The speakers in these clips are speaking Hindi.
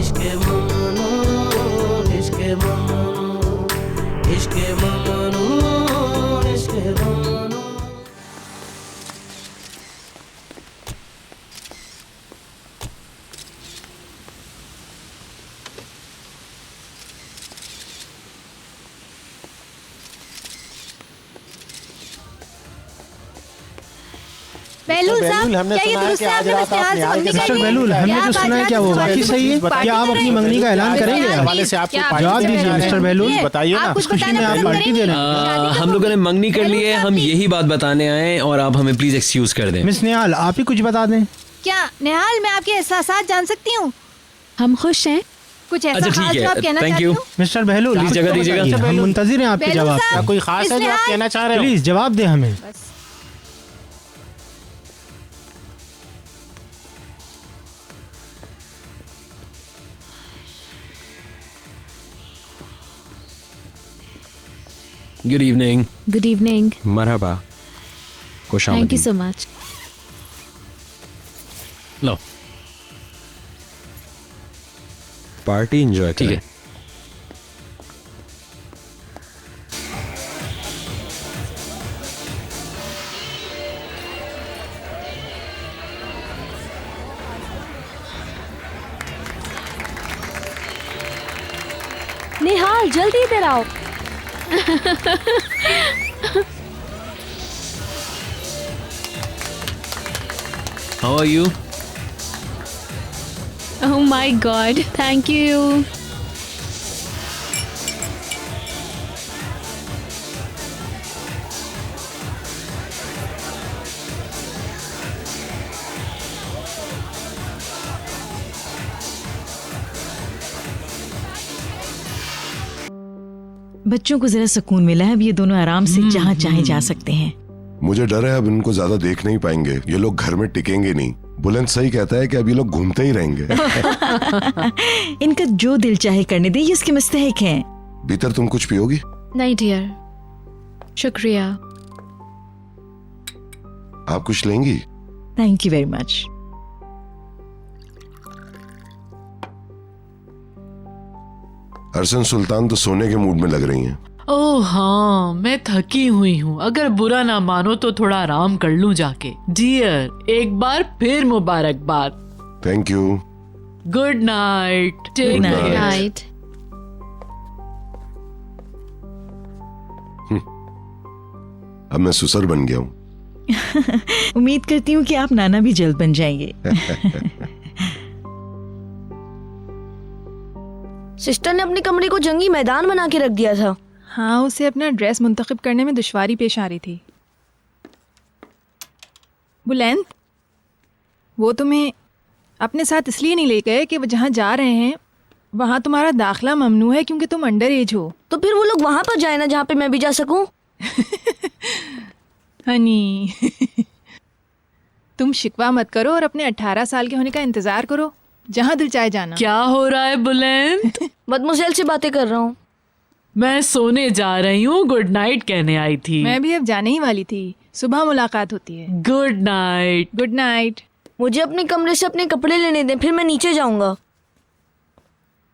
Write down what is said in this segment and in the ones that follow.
इश्क ममनू, इश्क ममनू, इश्क ममनू, इश्क ममनू। बहलूल साहब, हमने क्या ये सुना है दुरुस्त कि है आज आपने रात बस यहाँ आप से निहाल मंगनी के करनी साथ है? बहलूल, हमने क्या जो आप सुना है आज क्या वो रात बाकी को सही है? पार्टी क्या आप कर अपनी रहे हैं? मंगनी का ऐलान करेंगे? क्या हवाले से आपको क्या पार्टी जवाब आप दीजिए कर मिस्टर रहे बहलूल। हैं? बताइए ना। आप कुछ खुशी बताना में आप पसंद पार्टी दे रहे करेंगी? हैं। शादी तो हम लोगों ने मंगनी कर बहलूल ली है, साहब हम की। यही बात बताने आए हैं और आप हमें प्लीज एक्सक्यूज कर दें। मिस निहाल, आप ही कुछ बता दें। क्या निहाल, मैं आपके एहसासात जान सकती हूँ? हम खुश हैं। कुछ ऐसा अच्छा, ठीक खास है, जो आप कहना thank चाहती you। हो? मिस्टर बहलूल, प्लीज आप जगह तो दीजिएगा। बताइए, हम मुंतजिर हैं आपके बहलूल जवाब साहब, का। कोई खास है जो आप निहाल, कहना चाह रहे हो? प्लीज जवाब दें हमें। बस। Good evening. Good evening. मरहबा। खुश थैंक यू सो मच। लो, पार्टी एंजॉय ठीक है। निहाल, जल्दी इधर आओ। How are you? Oh my god, thank you. बच्चों को जरा सुकून मिला है। अब ये दोनों आराम से जहाँ चाहे जा सकते हैं। मुझे डर है अब इनको ज्यादा देख नहीं पाएंगे, ये लोग घर में टिकेंगे नहीं। बुलंद सही कहता है कि अब ये लोग घूमते ही रहेंगे। इनका जो दिल चाहे करने दे, ये उसके मुस्तहिक हैं। भीतर तुम कुछ पियोगी? नहीं डियर, शुक्रिया। आप कुछ लेंगी? Thank you very much. अरसन सुल्तान तो सोने के मूड में लग रही हैं। ओह हाँ, मैं थकी हुई हूँ। अगर बुरा ना मानो तो थोड़ा आराम कर लूँ जाके। डियर, एक बार फिर मुबारकबाद। Thank you. Good night. Take Good night. Care. Night. अब मैं सुसर बन गया हूँ। उम्मीद करती हूँ कि आप नाना भी जल्द बन जाएंगे। सिस्टर ने अपने कमरे को जंगी मैदान बना के रख दिया था। हाँ, उसे अपना ड्रेस मुंतखब करने में दुश्वारी पेश आ रही थी। बुलंद, वो तुम्हें अपने साथ इसलिए नहीं ले गए कि वो जहाँ जा रहे हैं वहाँ तुम्हारा दाखला ममनू है क्योंकि तुम अंडर एज हो। तो फिर वो लोग वहां पर जाए ना जहाँ पे मैं भी जा सकूं। हनी, तुम शिकवा मत करो और अपने 18 साल के होने का इंतजार करो। जहाँ दिल चाहे जाना। क्या हो रहा है बुलंद? मदमुजेल से बातें कर रहा हूँ। मैं सोने जा रही हूँ, गुड नाइट कहने आई थी। मैं भी अब जाने ही वाली थी। सुबह मुलाकात होती है। Good night. Good night. मुझे अपने कमरे से अपने कपड़े लेने दें, फिर मैं नीचे जाऊंगा।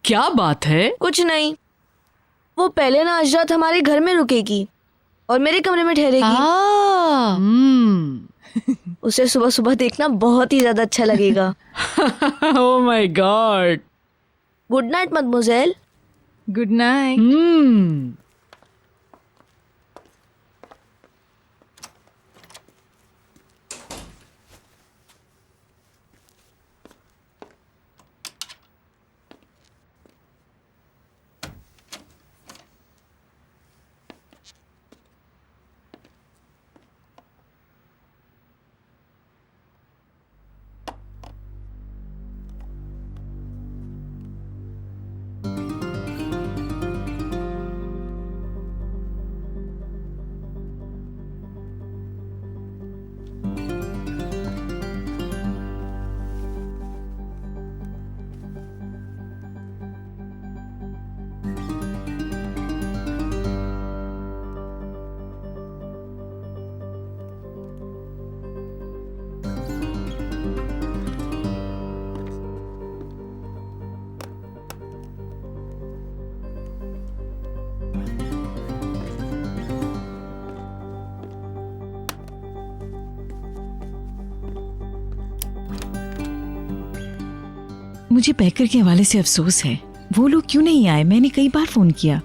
क्या बात है? कुछ नहीं, वो पहले ना आज रात हमारे घर में रुकेगी और मेरे कमरे में ठहरेगी। उसे सुबह सुबह देखना बहुत ही ज्यादा अच्छा लगेगा। Oh my god. Good night mademoiselle. Good night. मुझे पैकर के हवाले से अफसोस है। वो लोग क्यों नहीं आए? मैंने कई बार फोन किया।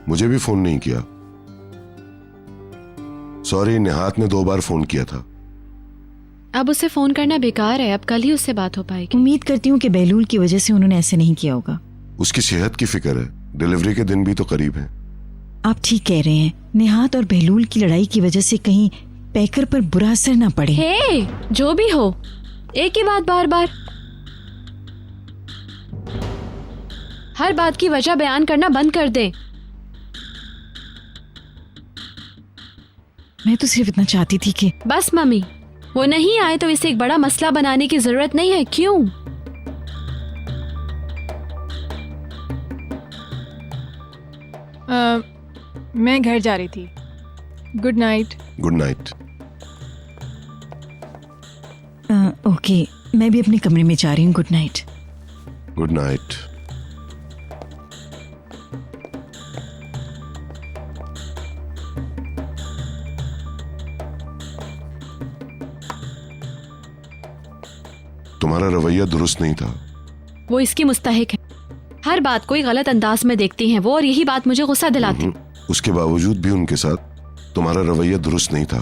मुझे भी फोन नहीं किया। सॉरी, निहात ने 2 बार फोन किया था। अब उसे फोन करना बेकार है, अब कल ही उससे बात हो पाएगी। उम्मीद करती हूँ कि बहलूल की वजह से उन्होंने ऐसे नहीं किया होगा। उसकी सेहत की फिक्र है, डिलीवरी के दिन भी तो करीब है। आप ठीक कह रहे हैं। निहात और बहलूल की लड़ाई की वजह से कहीं पैकर पर बुरा असर ना पड़े। हे, जो भी हो, एक ही बात बार बार। हर बात की वजह बयान करना बंद कर दे। मैं तो सिर्फ इतना चाहती थी कि बस मम्मी, वो नहीं आए तो इसे एक बड़ा मसला बनाने की जरूरत नहीं है। क्यों? मैं घर जा रही थी। Good night. Good night. Okay, मैं भी अपने कमरे में जा रही हूँ। Good night. Good night. तुम्हारा रवैया दुरुस्त नहीं था। वो इसकी मुस्तहिक है। हर बात कोई गलत अंदाज में देखती हैं वो, और यही बात मुझे गुस्सा दिलाती। उसके बावजूद भी उनके साथ तुम्हारा रवैया दुरुस्त नहीं था,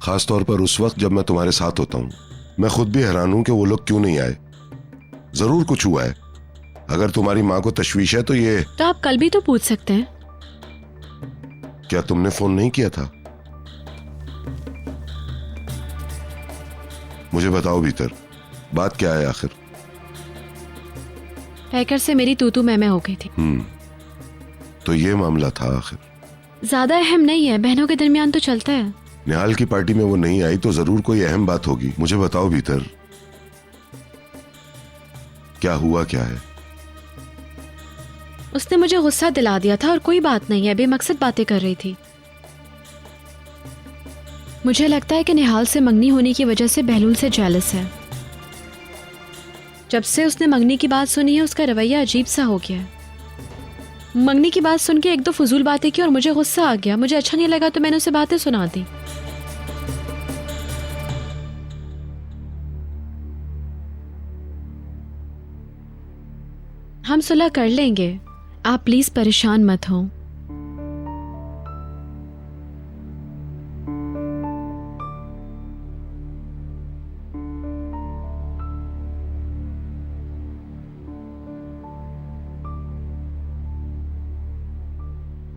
खास तौर पर उस वक्त जब मैं तुम्हारे साथ होता हूँ। मैं खुद भी हैरान हूं कि वो लोग क्यों नहीं आए। जरूर कुछ हुआ है। अगर तुम्हारी माँ को तशवीश है तो ये। तो आप कल भी तो पूछ सकते हैं। क्या तुमने फोन नहीं किया था? मुझे बताओ भीतर, बात क्या है आखिर? पैकर से मेरी तू मैं हो गई थी। तो ये मामला था आखिर। ज्यादा अहम नहीं है, बहनों के दरमियान तो चलता है। निहाल की पार्टी में वो नहीं आई तो जरूर कोई अहम बात होगी। मुझे बताओ भीतर, क्या हुआ क्या है? उसने मुझे गुस्सा दिला दिया था और कोई बात नहीं है, बेमकसद बातें कर रही थी। मुझे लगता है कि निहाल से मंगनी होने की वजह से बहलूल से जेलस है। जब से उसने मंगनी की बात सुनी है उसका रवैया अजीब सा हो गया है। मंगनी की बात सुन के 1-2 फजूल बातें की और मुझे गुस्सा आ गया। मुझे अच्छा नहीं लगा तो मैंने उसे बातें सुना दी। हम सुलह कर लेंगे, आप प्लीज परेशान मत हो।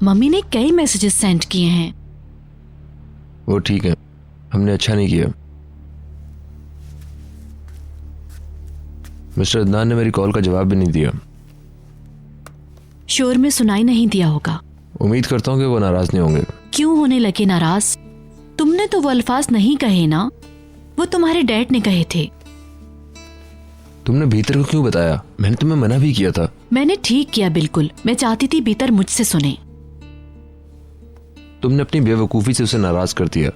मम्मी ने कई मैसेजेस सेंड किए हैं। वो ठीक है, हमने अच्छा नहीं किया। मिस्टर अदनान ने मेरी कॉल का जवाब भी नहीं दिया। शोर में सुनाई नहीं दिया होगा। उम्मीद करता हूँ कि वो नाराज नहीं होंगे। क्यों होने लगे नाराज? तुमने तो वो अल्फाज नहीं कहे ना, वो तुम्हारे डैड ने कहे थे। तुमने भीतर को क्यों बताया? मैंने तुम्हें मना भी किया था। मैंने ठीक किया, बिल्कुल। मैं चाहती थी भीतर मुझसे सुने। तुमने अपनी बेवकूफ़ी से उसे नाराज कर दिया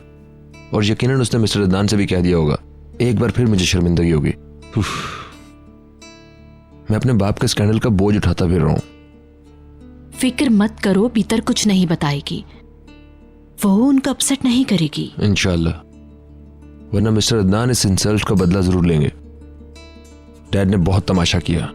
और यकीनन उसने मिस्टर अदनान से भी कह दिया होगा। एक बार फिर मुझे शर्मिंदगी होगी। मैं अपने बाप के स्कैंडल का बोझ उठाता फिर रहा हूं। फिक्र मत करो, भीतर कुछ नहीं बताएगी। वो उनको अपसेट नहीं करेगी इंशाल्लाह, वरना मिस्टर अदनान इस इंसल्ट का बदला जरूर लेंगे। डैड ने बहुत तमाशा किया।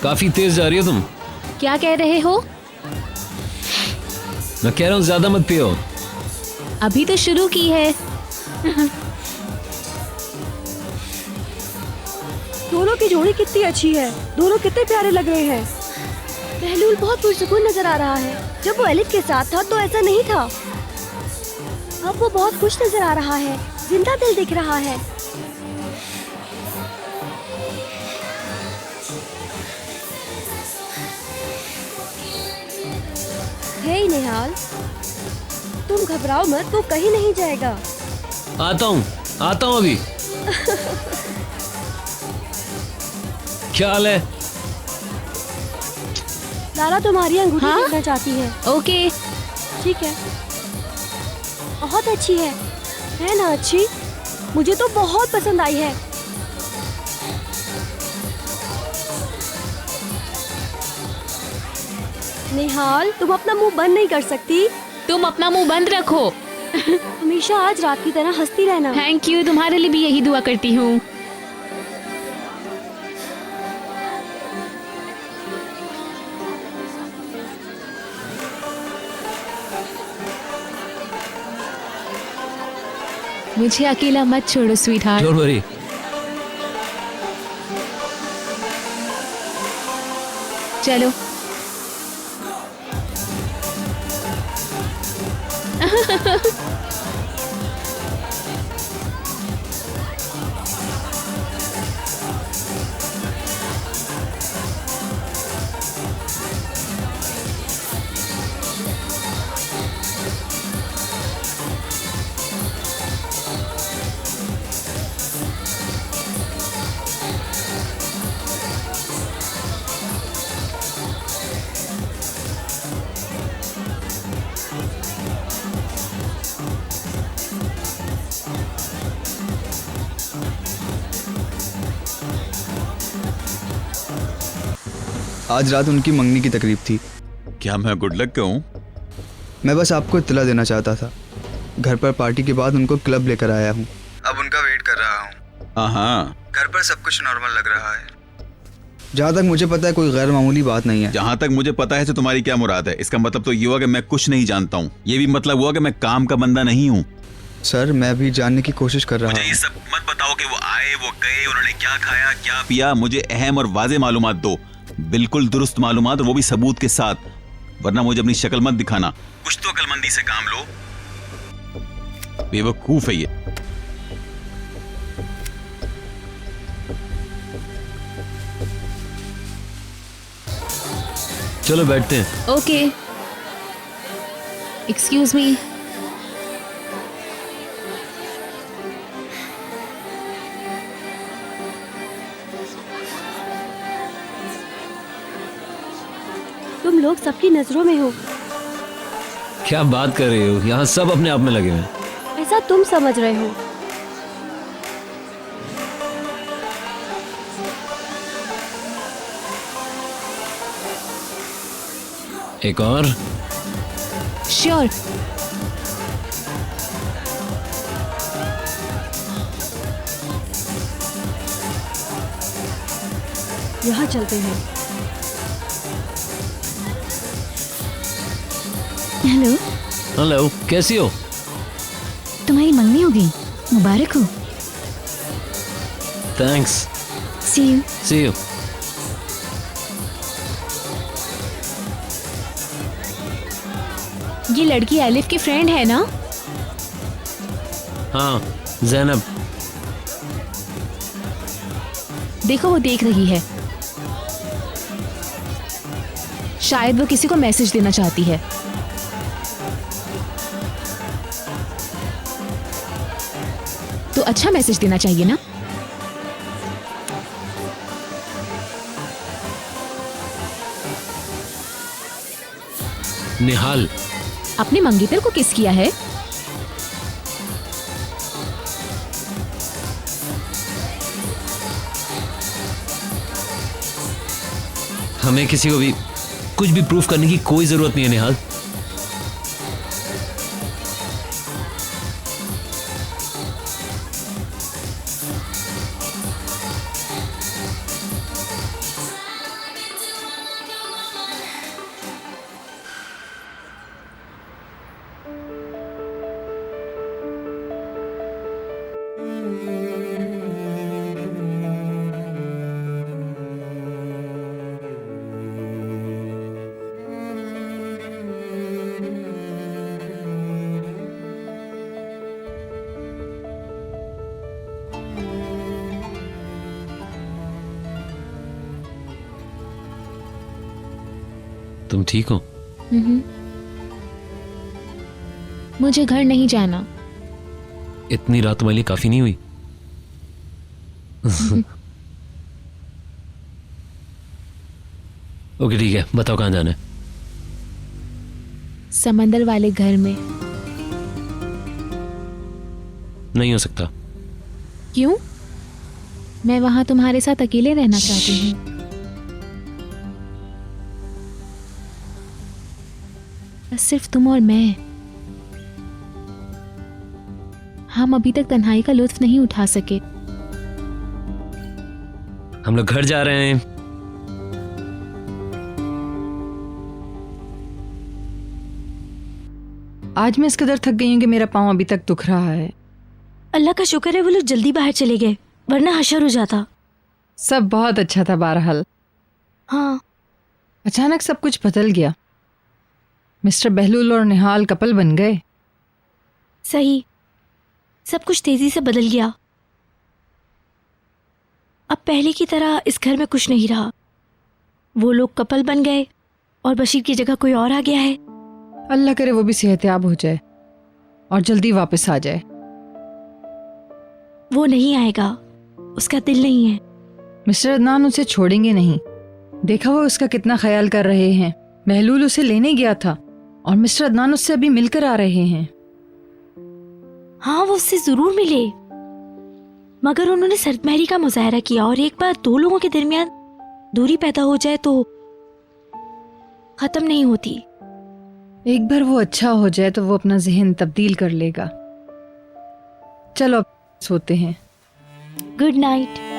काफी तेज जा रही हो तुम। क्या कह रहे हो? मैं कह रहा हूँ ज्यादा मत पियो। अभी तो शुरू की है। दोनों की जोड़ी कितनी अच्छी है, दोनों कितने प्यारे लग रहे हैं। बहलूल बहुत पुरसुकून नजर आ रहा है। जब वो एलिफ के साथ था तो ऐसा नहीं था। अब वो बहुत खुश नजर आ रहा है, जिंदा दिल दिख रहा है। हे निहाल, तुम घबराओ मत, वो कहीं नहीं जाएगा। आता हूँ अभी। क्या हाल है? सारा तुम्हारी अंगूठी हाँ? देखना चाहती है। ओके। ठीक है, बहुत अच्छी है ना? अच्छी, मुझे तो बहुत पसंद आई है। निहाल, तुम अपना मुंह बंद नहीं कर सकती? तुम अपना मुंह बंद रखो। हमेशा आज रात की तरह हंसती रहना। थैंक यू, तुम्हारे लिए भी यही दुआ करती हूँ। मुझे अकेला मत छोड़ो स्वीट हार्ट। Don't worry. चलो। आज रात उनकी मंगनी की तकरीब थी। क्या मैं गुड लक का हूँ? मैं बस आपको इत्तला देना चाहता था। घर पर पार्टी के बाद उनको क्लब लेकर आया हूँ। अब उनका वेट कर रहा हूँ। हाँ, घर पर सब कुछ नॉर्मल लग रहा है। जहाँ तक मुझे पता है कोई गैर मामूली बात नहीं है। जहाँ तक मुझे पता है तो तुम्हारी क्या मुराद है? इसका मतलब तो ये हुआ कि मैं कुछ नहीं जानता हूँ। ये भी मतलब हुआ कि मैं काम का बंदा नहीं हूँ। सर, मैं भी जानने की कोशिश कर रहा हूँ। मुझे ये सब मत बताओ कि वो आए, वो गए, उन्होंने क्या खाया, क्या पिया। मुझे अहम और वाज़ेह मालूमात दो, बिल्कुल दुरुस्त मालूमात, और वो भी सबूत के साथ। वरना मुझे अपनी शक्ल मत दिखाना। कुछ तो अक्लमंदी से काम लो। बेवकूफ है ये। चलो बैठते हैं। ओके। Excuse me. तुम लोग सबकी नजरों में हो। क्या बात कर रहे हो? यहाँ सब अपने आप में लगे हुए हैं। ऐसा तुम समझ रहे हो। एक और? श्योर। यहाँ चलते हैं। हेलो। हेलो, कैसी हो? तुम्हारी मंगनी होगी, मुबारक हो। Thanks. See you. See you. ये लड़की एलिफ की फ्रेंड है ना? हाँ, ज़ैनब। देखो वो देख रही है। शायद वो किसी को मैसेज देना चाहती है। तो अच्छा मैसेज देना चाहिए ना? निहाल, अपने मंगेतर को किस किया है? हमें किसी को भी कुछ भी प्रूफ करने की कोई जरूरत नहीं है निहाल। तुम ठीक हो? मुझे घर नहीं जाना। इतनी रात तुम्हारे लिए काफी नहीं हुई? ओके ठीक है, बताओ कहाँ जाना है। समंदर वाले घर में। नहीं हो सकता। क्यों? मैं वहां तुम्हारे साथ अकेले रहना चाहती हूँ। बस सिर्फ तुम और मैं। हम अभी तक तन्हाई का लुत्फ नहीं उठा सके। हम लोग घर जा रहे हैं। आज मैं इस कदर थक गई हूँ कि मेरा पाँव अभी तक दुख रहा है। अल्लाह का शुक्र है वो लोग जल्दी बाहर चले गए, वरना हशर हो जाता। सब बहुत अच्छा था बहरहाल। हाँ, अचानक सब कुछ बदल गया। मिस्टर बहलूल और निहाल कपल बन गए। सही, सब कुछ तेजी से बदल गया। अब पहले की तरह इस घर में कुछ नहीं रहा। वो लोग कपल बन गए और बशीर की जगह कोई और आ गया है। अल्लाह करे वो भी सेहतयाब हो जाए और जल्दी वापस आ जाए। वो नहीं आएगा, उसका दिल नहीं है। मिस्टर अदनान उसे छोड़ेंगे नहीं। देखा वो उसका कितना ख्याल कर रहे हैं। बहलूल उसे लेने गया था और मिस्टर अदनान उससे अभी मिलकर आ रहे हैं। हाँ, वो उससे जरूर मिले, मगर उन्होंने सर्दमहरी का मुजाहरा किया और एक बार दो लोगों के दरमियान दूरी पैदा हो जाए तो खत्म नहीं होती। एक बार वो अच्छा हो जाए तो वो अपना जहन तब्दील कर लेगा। चलो अब सोते हैं। Good night.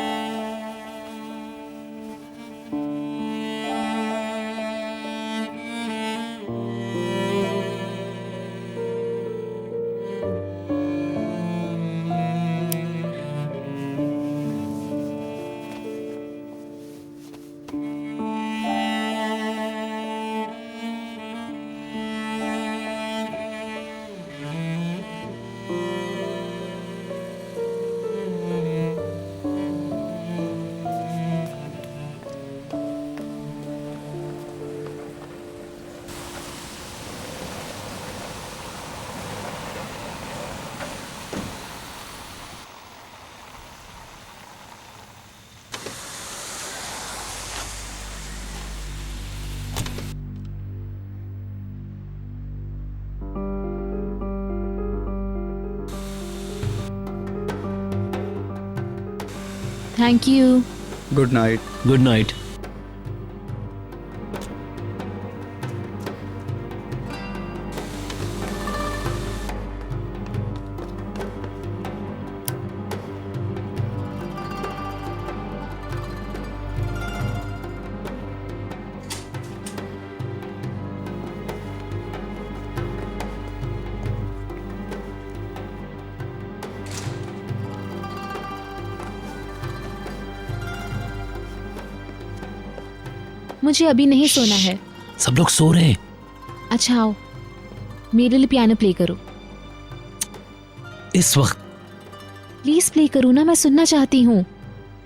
Thank you. Good night. Good night. मुझे अभी नहीं सोना है। सब लोग सो रहे हैं। अच्छा आओ, मेरे लिए पियानो प्ले करो। इस वक्त? प्लीज प्ले करो ना, मैं सुनना चाहती हूँ।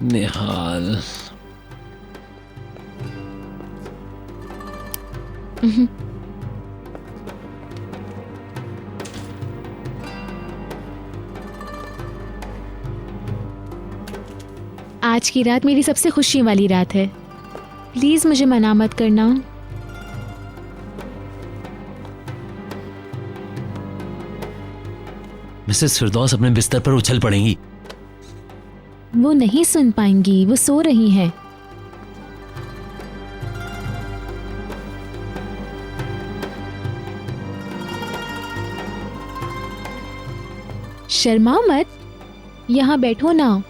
निहाल। आज की रात मेरी सबसे खुशी वाली रात है। प्लीज मुझे मना मत करना। मिसेस फिरदौस अपने बिस्तर पर उछल पड़ेंगी। वो नहीं सुन पाएंगी, वो सो रही हैं। शर्माओ मत, यहाँ बैठो ना।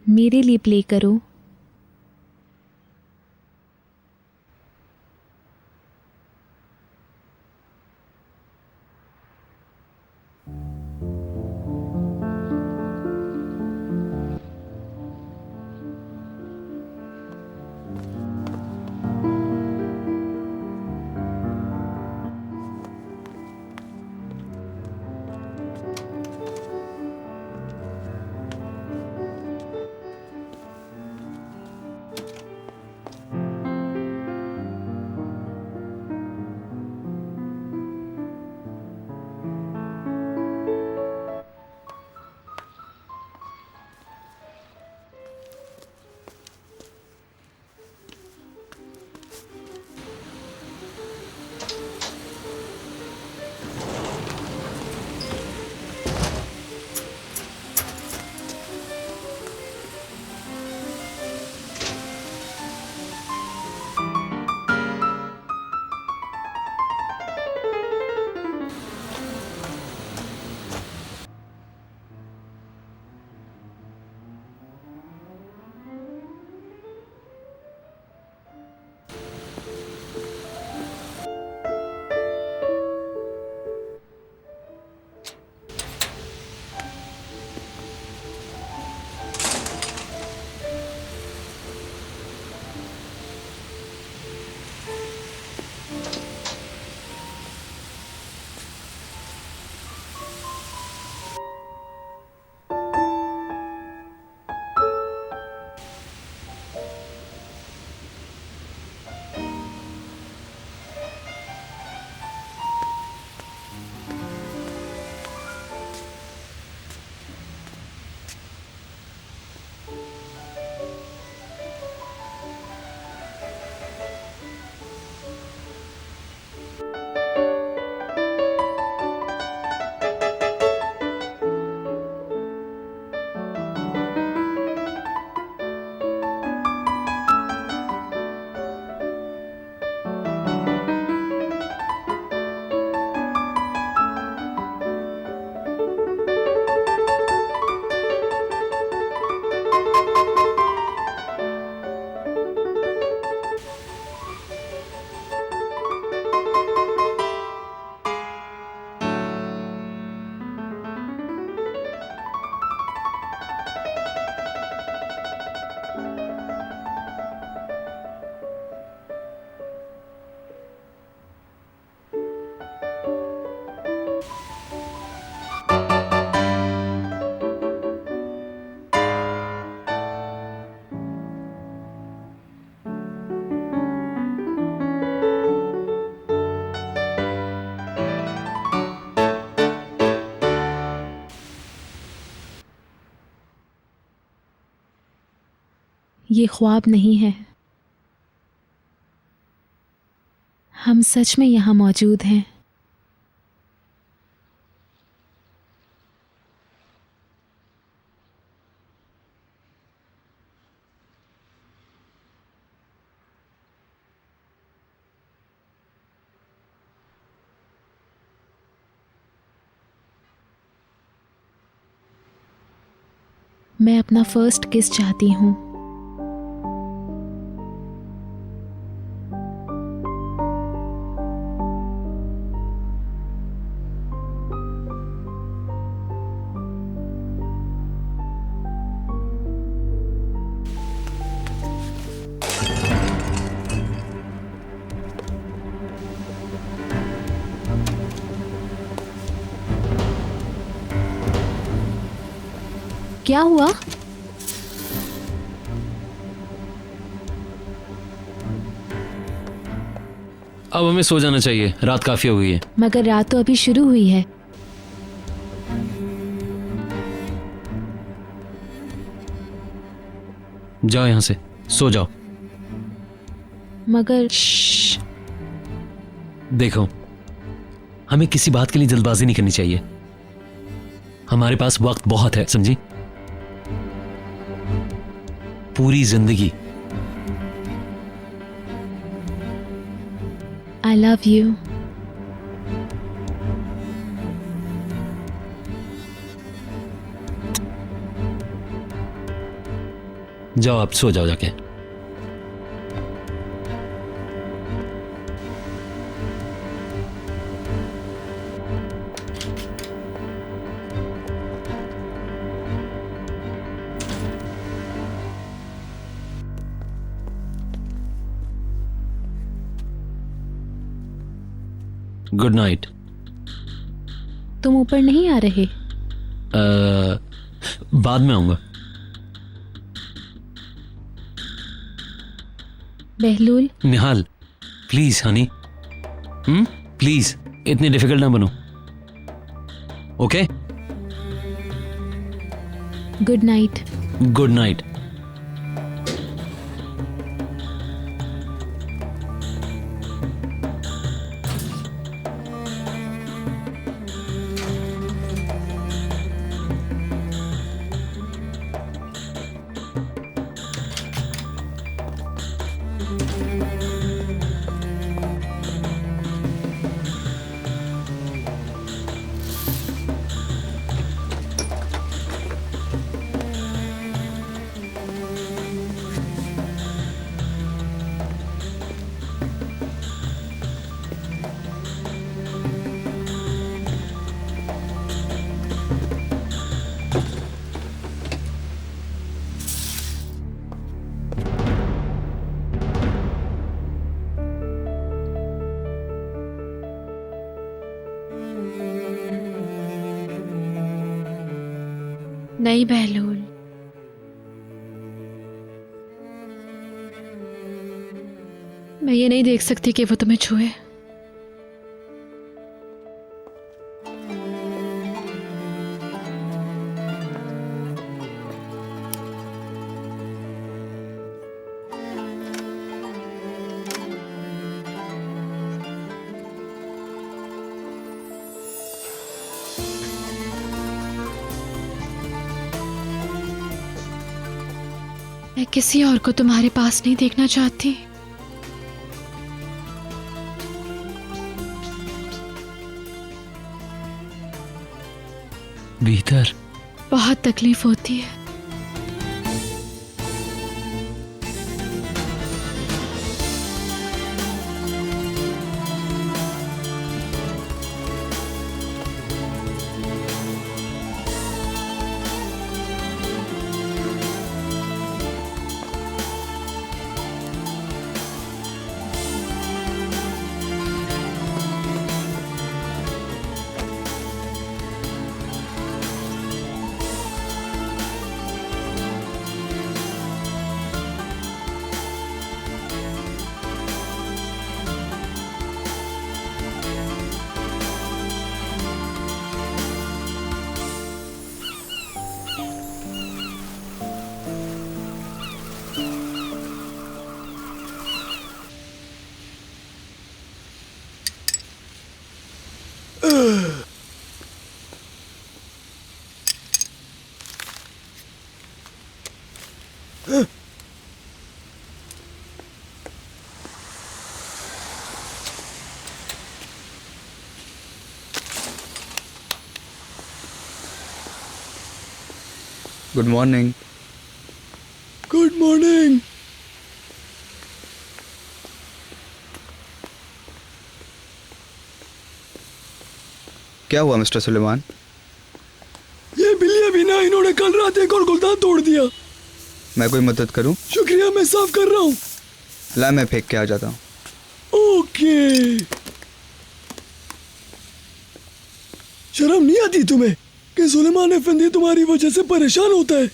मेरे लिए प्ले करो। ये ख्वाब नहीं है, हम सच में यहाँ मौजूद हैं। मैं अपना फर्स्ट किस चाहती हूँ। क्या हुआ? अब हमें सो जाना चाहिए, रात काफी हो गई है। मगर रात तो अभी शुरू हुई है। जाओ यहाँ से, सो जाओ। मगर देखो, हमें किसी बात के लिए जल्दबाजी नहीं करनी चाहिए। हमारे पास वक्त बहुत है, समझी? पूरी जिंदगी। I love you. जाओ, आप सो जाओ जाके। Good night. तुम ऊपर नहीं आ रहे? बाद में आऊंगा। बहलूल। निहाल, प्लीज हनी, प्लीज इतनी डिफिकल्ट ना बनो। Okay? Good night. Good night. नहीं बहलूल, मैं ये नहीं देख सकती कि वो तुम्हें छुए। मैं किसी और को तुम्हारे पास नहीं देखना चाहती। भीतर बहुत तकलीफ होती है। Good morning. Good morning. क्या हुआ मिस्टर सुलेमान? ये बिल्ली भी ना, इन्होंने कल रात एक और गुलदान तोड़ दिया। मैं कोई मदद करूं? शुक्रिया, मैं साफ कर रहा हूँ। ला मैं फेंक के आ जाता हूँ। ओके। शर्म नहीं आती तुम्हें कि सुलेमान अफंदी तुम्हारी वजह से परेशान होता है?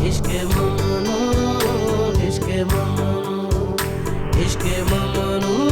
इश्के ममनू, इश्के ममनू, इश्के ममनू,